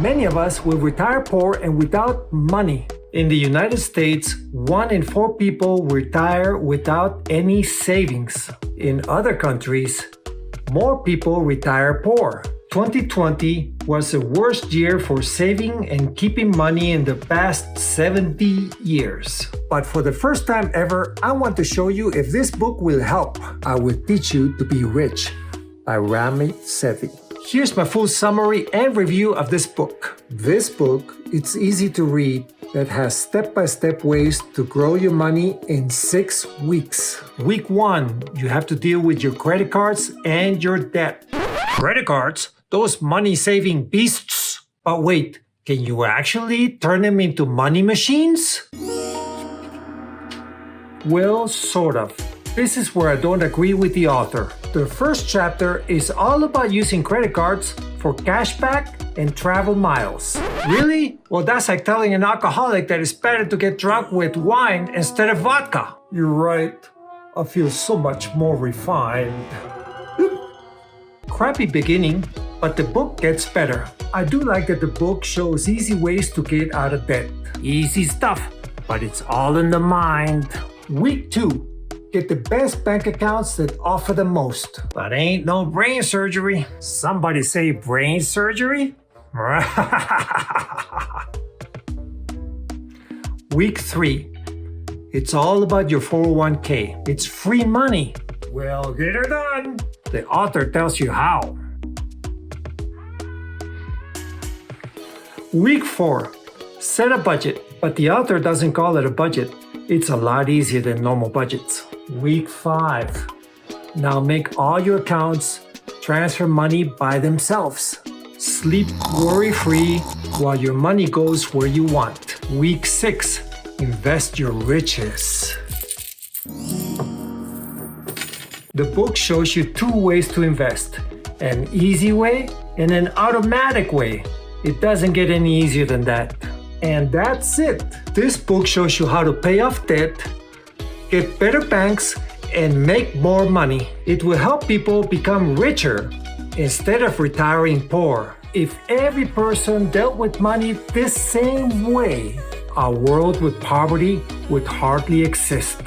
Many of us will retire poor and without money. In the United States, 1 in 4 people retire without any savings. In other countries, more people retire poor. 2020 was the worst year for saving and keeping money in the past 70 years. But for the first time ever, I want to show you if this book will help. I will teach you to be rich by Ramit Sethi. Here's my full summary and review of this book. This book, it's easy to read, that has step-by-step ways to grow your money in 6 weeks. Week 1, you have to deal with your credit cards and your debt. Credit cards? Those money-saving beasts? But wait, can you actually turn them into money machines? Well, sort of. This is where I don't agree with the author. The first chapter is all about using credit cards for cashback and travel miles. Really? Well, that's like telling an alcoholic that it's better to get drunk with wine instead of vodka. You're right. I feel so much more refined. Crappy beginning, but the book gets better. I do like that the book shows easy ways to get out of debt. Easy stuff, but it's all in the mind. Week 2. Get the best bank accounts that offer the most. But ain't no brain surgery. Somebody say brain surgery? Week 3. It's all about your 401k. It's free money. Well, get her done. The author tells you how. Week 4. Set a budget, but the author doesn't call it a budget. It's a lot easier than normal budgets. Week 5. Now make all your accounts transfer money by themselves. Sleep worry-free while your money goes where you want. Week 6. Invest your riches. The book shows you 2 ways to invest. An easy way and an automatic way. It doesn't get any easier than that. And that's it. This book shows you how to pay off debt, get better banks, and make more money. It will help people become richer instead of retiring poor. If every person dealt with money this same way, a world with poverty would hardly exist.